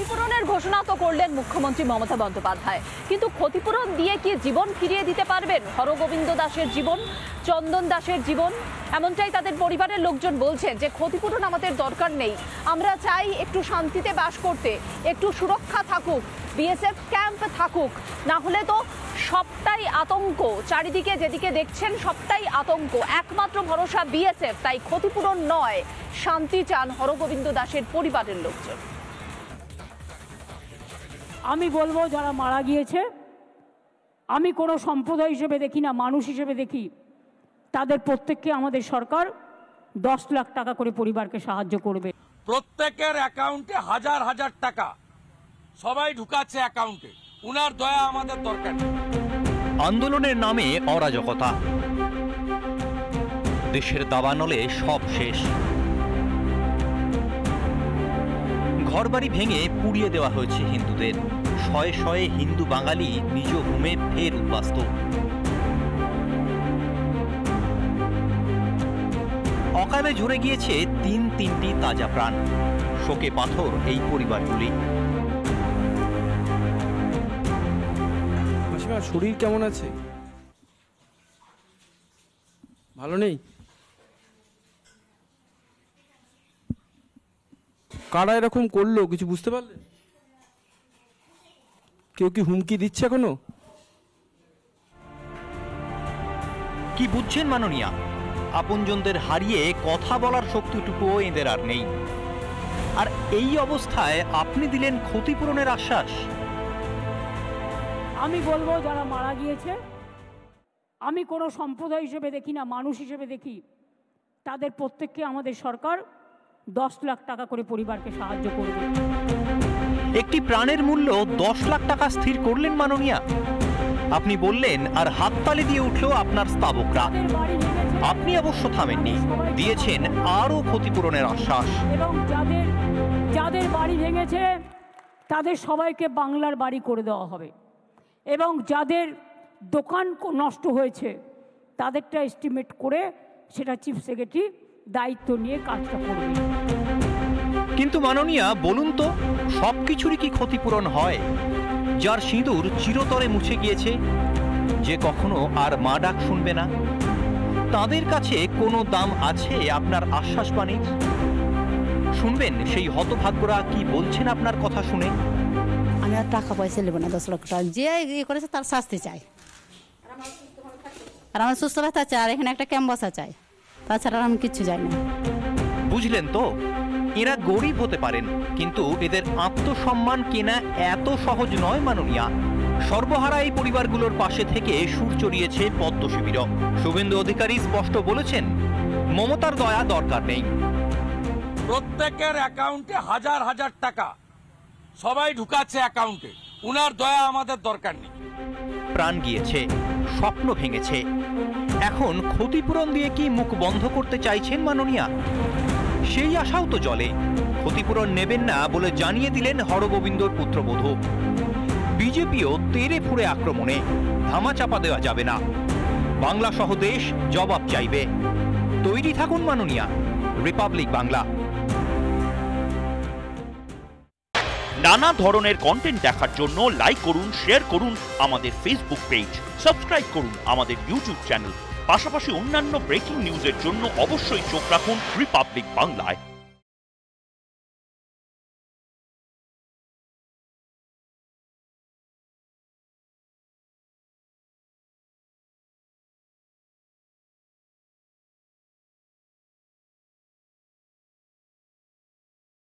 ক্ষতিপূরণের ঘোষণা তো করলেন মুখ্যমন্ত্রী মমতা বন্দ্যোপাধ্যায়, কিন্তু ক্ষতিপূরণ দিয়ে কি জীবন ফিরিয়ে দিতে পারবেন হরগোবিন্দ দাসের জীবন, চন্দন দাসের জীবন? এমনটাই তাদের পরিবারের লোকজন বলছেন যে ক্ষতিপূরণ আমাদের দরকার নেই, আমরা চাই একটু শান্তিতে বাস করতে, একটু সুরক্ষা থাকুক, বিএসএফ ক্যাম্প থাকুক, না হলে তো সবটাই আতঙ্ক। চারিদিকে যেদিকে দেখছেন সবটাই আতঙ্ক, একমাত্র ভরসা বিএসএফ। তাই ক্ষতিপূরণ নয়, শান্তি চান হরগোবিন্দ দাসের পরিবারের লোকজন। আমি বলবো যারা মারা গিয়েছে, আমি কোনো সম্প্রদায় হিসেবে দেখি না, মানুষ হিসেবে দেখি, তাদের প্রত্যেককে আমাদের সরকার 10 লাখ টাকা করে পরিবারকে সাহায্য করবে। প্রত্যেকের অ্যাকাউন্টে হাজার হাজার টাকা সবাই ঢুকাচ্ছে অ্যাকাউন্টে। উনার দয়া আমাদের দরকার। আন্দোলনের নামে অরাজকতা, দেশের দাবানলে সব শেষ। ঘরবাড়ি ভেঙে পুড়িয়ে দেওয়া হয়েছে হিন্দুদের, শয়ে শয়ে হিন্দু বাঙালি নিজ ভূমে ফের উদ্বাস্ত। অকালে ঝরে গিয়েছে তিনটি তাজা প্রাণ, শোকে পাথর এই পরিবারগুলি। শরীর কেমন আছে? ভালো নেই? কারা এরকম করলো কিছু বুঝতে পারলে? কেউ কি হুমকি দিচ্ছে এখনো? কি বুঝছেন মাননীয়া? আপনজনদের হারিয়ে কথা বলার শক্তিটুকুও এদের আর নেই। আর এই অবস্থায় আপনি দিলেন ক্ষতিপূরণের আশ্বাস। আমি বলবো যারা মারা গিয়েছে, আমি কোনো সম্প্রদায় হিসেবে দেখি না, মানুষ হিসেবে দেখি, তাদের প্রত্যেককে আমাদের সরকার 10 লাখ টাকা করে পরিবারকে সাহায্য করবে। একটি প্রাণের মূল্য 10 লাখ টাকা স্থির করলেন মাননীয়া। আপনি বললেন আর হাততালি দিয়ে উঠল আপনার স্তাবকরা। আপনি অবশ্য থামেননি, দিয়েছেন আরও ক্ষতিপূরণের আশ্বাস। এবং যাদের বাড়ি ভেঙেছে তাদের সবাইকে বাংলার বাড়ি করে দেওয়া হবে, এবং যাদের দোকান নষ্ট হয়েছে তাদেরটা এস্টিমেট করে সেটা চিফ সেক্রেটারি দায়িত্ব নিয়ে কাজটা করবে। কিন্তু মাননীয়া বলুন তো, সবকিছুরই কি ক্ষতিপূরণ হয়? যার সিঁদুর চিরতরে মুছে গিয়েছে, যে কখনো আর মা ডাক শুনবে না, তাদের কাছে কোনো দাম আছে আপনার আশ্বাস বাণীর? শুনবেন সেই হতভাগ্যরা কি বলছেন আপনার কথা শুনে। আমি আর টাকা পয়সা নেব না, 10 লাখ টাকা যে ইয়ে করেছে তার শাস্তি চাই, আর আমার সুস্থ ব্যথা চাই, আর এখানে একটা ক্যাম্প বসা চাই, তাছাড়া আমি কিচ্ছু চাই না। বুঝলেন তো, এরা গরিব হতে পারেন, কিন্তু এদের আত্মসম্মান কেনা এত সহজ নয় মাননীয়া। সর্বহারা এই পরিবারগুলোর পাশে থেকে সুর চড়িয়েছে পদ্ম শিবির। শুভেন্দু অধিকারী স্পষ্ট বলেছেন, মমতার দয়া দরকার নেই। প্রত্যেকের অ্যাকাউন্টে হাজার হাজার টাকা সবাই ঢুকাচ্ছে অ্যাকাউন্টে। উনার দয়া আমাদের দরকার নেই। প্রাণ গিয়েছে, স্বপ্ন ভেঙেছে, এখন ক্ষতিপূরণ দিয়ে কি মুখ বন্ধ করতে চাইছেন মাননীয়া? সেই আশাও তো জলে। ক্ষতিপূরণ নেবেন না বলে জানিয়ে দিলেন হরগোবিন্দর পুত্রবধূ। বিজেপিও তেড়ে ফুঁড়ে আক্রমণে, ধামাচাপা দেওয়া যাবে না। বাংলা সহ দেশ জবাব চাইবে। তৈরি থাকুন মাননীয়া। রিপাবলিক বাংলা। নানা ধরনের কন্টেন্ট দেখার জন্য লাইক করুন, শেয়ার করুন আমাদের ফেসবুক পেজ, সাবস্ক্রাইব করুন আমাদের ইউটিউব চ্যানেল। পাশাপাশি অন্যান্য ব্রেকিং নিউজের জন্য অবশ্যই চোখ রাখুন রিপাবলিক বাংলায়।